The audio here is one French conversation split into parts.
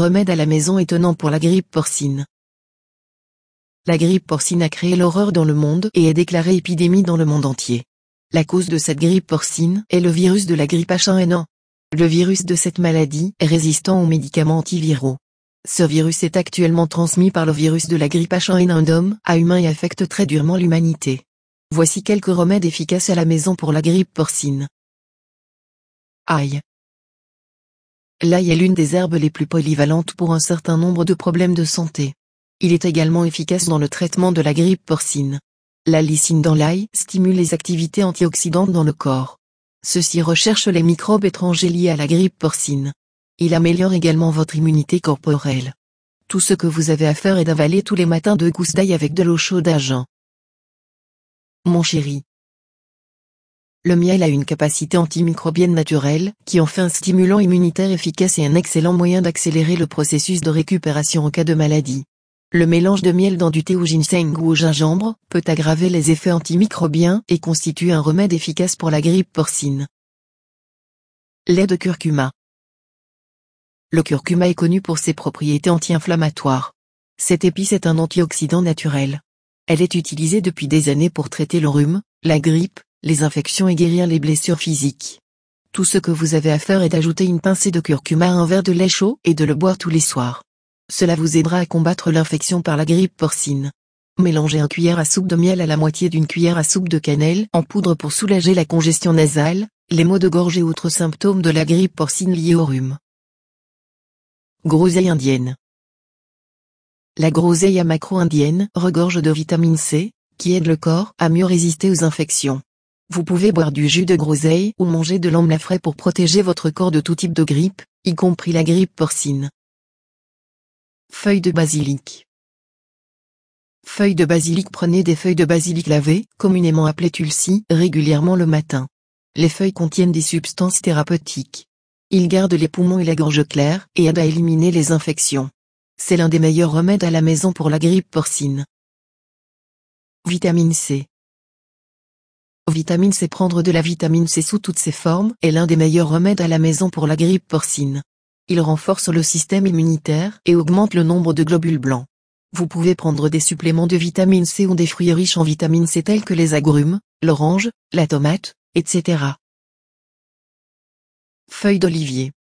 Remède à la maison étonnant pour la grippe porcine. La grippe porcine a créé l'horreur dans le monde et est déclarée épidémie dans le monde entier. La cause de cette grippe porcine est le virus de la grippe H1N1. Le virus de cette maladie est résistant aux médicaments antiviraux. Ce virus est actuellement transmis par le virus de la grippe H1N1 d'homme à humain et affecte très durement l'humanité. Voici quelques remèdes efficaces à la maison pour la grippe porcine. Ail. L'ail est l'une des herbes les plus polyvalentes pour un certain nombre de problèmes de santé. Il est également efficace dans le traitement de la grippe porcine. La lysine dans l'ail stimule les activités antioxydantes dans le corps. Ceux-ci recherchent les microbes étrangers liés à la grippe porcine. Il améliore également votre immunité corporelle. Tout ce que vous avez à faire est d'avaler tous les matins 2 gousses d'ail avec de l'eau chaude à jeun. Mon chéri. Le miel a une capacité antimicrobienne naturelle, qui en fait un stimulant immunitaire efficace et un excellent moyen d'accélérer le processus de récupération en cas de maladie. Le mélange de miel dans du thé au ginseng ou au gingembre peut aggraver les effets antimicrobiens et constitue un remède efficace pour la grippe porcine. Lait de curcuma. Le curcuma est connu pour ses propriétés anti-inflammatoires. Cette épice est un antioxydant naturel. Elle est utilisée depuis des années pour traiter le rhume, la grippe, les infections et guérir les blessures physiques. Tout ce que vous avez à faire est d'ajouter une pincée de curcuma à un verre de lait chaud et de le boire tous les soirs. Cela vous aidera à combattre l'infection par la grippe porcine. Mélangez 1 cuillère à soupe de miel à la moitié d'une cuillère à soupe de cannelle en poudre pour soulager la congestion nasale, les maux de gorge et autres symptômes de la grippe porcine liés au rhume. Groseille indienne. La groseille à macro indienne regorge de vitamine C, qui aide le corps à mieux résister aux infections. Vous pouvez boire du jus de groseille ou manger de l'amla frais pour protéger votre corps de tout type de grippe, y compris la grippe porcine. Feuilles de basilic. Feuilles de basilic. Prenez des feuilles de basilic lavées, communément appelées tulsi, régulièrement le matin. Les feuilles contiennent des substances thérapeutiques. Ils gardent les poumons et la gorge clairs et aident à éliminer les infections. C'est l'un des meilleurs remèdes à la maison pour la grippe porcine. Vitamine C. Vitamine C. Prendre de la vitamine C sous toutes ses formes est l'un des meilleurs remèdes à la maison pour la grippe porcine. Il renforce le système immunitaire et augmente le nombre de globules blancs. Vous pouvez prendre des suppléments de vitamine C ou des fruits riches en vitamine C tels que les agrumes, l'orange, la tomate, etc. Feuilles d'olivier.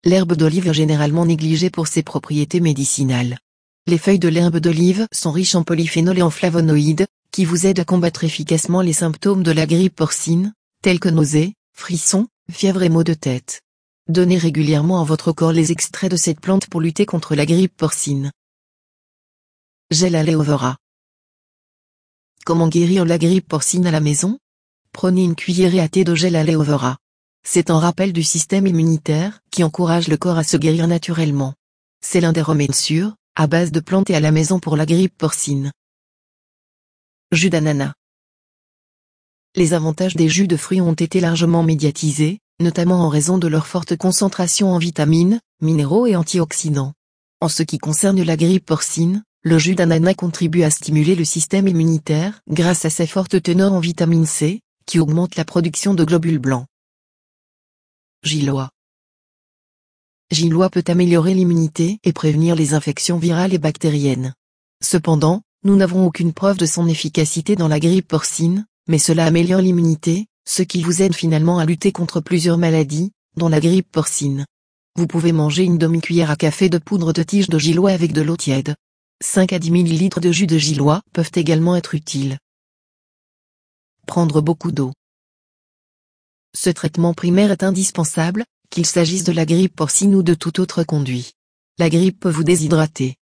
L'herbe d'olive est généralement négligée pour ses propriétés médicinales. Les feuilles de l'herbe d'olive sont riches en polyphénols et en flavonoïdes, qui vous aident à combattre efficacement les symptômes de la grippe porcine, tels que nausées, frissons, fièvre et maux de tête. Donnez régulièrement à votre corps les extraits de cette plante pour lutter contre la grippe porcine. Gel aloe vera. Comment guérir la grippe porcine à la maison? Prenez une cuillerée à thé de gel aloe vera. C'est un rappel du système immunitaire qui encourage le corps à se guérir naturellement. C'est l'un des remèdes sûrs, à base de plantes et à la maison pour la grippe porcine. Jus d'ananas. Les avantages des jus de fruits ont été largement médiatisés, notamment en raison de leur forte concentration en vitamines, minéraux et antioxydants. En ce qui concerne la grippe porcine, le jus d'ananas contribue à stimuler le système immunitaire grâce à ses fortes teneurs en vitamine C, qui augmente la production de globules blancs. Gilois. Gilois peut améliorer l'immunité et prévenir les infections virales et bactériennes. Cependant, nous n'avons aucune preuve de son efficacité dans la grippe porcine, mais cela améliore l'immunité, ce qui vous aide finalement à lutter contre plusieurs maladies, dont la grippe porcine. Vous pouvez manger une demi-cuillère à café de poudre de tige de gilois avec de l'eau tiède. 5 à 10 ml de jus de gilois peuvent également être utiles. Prendre beaucoup d'eau. Ce traitement primaire est indispensable, qu'il s'agisse de la grippe porcine ou de tout autre conduit. La grippe peut vous déshydrater.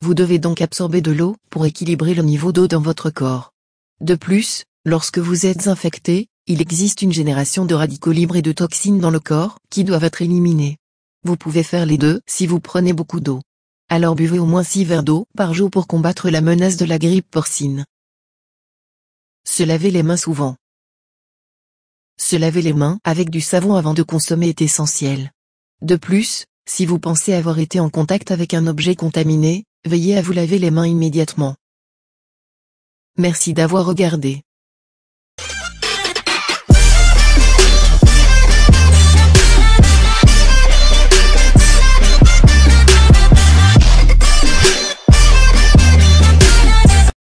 Vous devez donc absorber de l'eau pour équilibrer le niveau d'eau dans votre corps. De plus, lorsque vous êtes infecté, il existe une génération de radicaux libres et de toxines dans le corps qui doivent être éliminés. Vous pouvez faire les deux si vous prenez beaucoup d'eau. Alors buvez au moins 6 verres d'eau par jour pour combattre la menace de la grippe porcine. Se laver les mains souvent. Se laver les mains avec du savon avant de consommer est essentiel. De plus, si vous pensez avoir été en contact avec un objet contaminé, veillez à vous laver les mains immédiatement. Merci d'avoir regardé.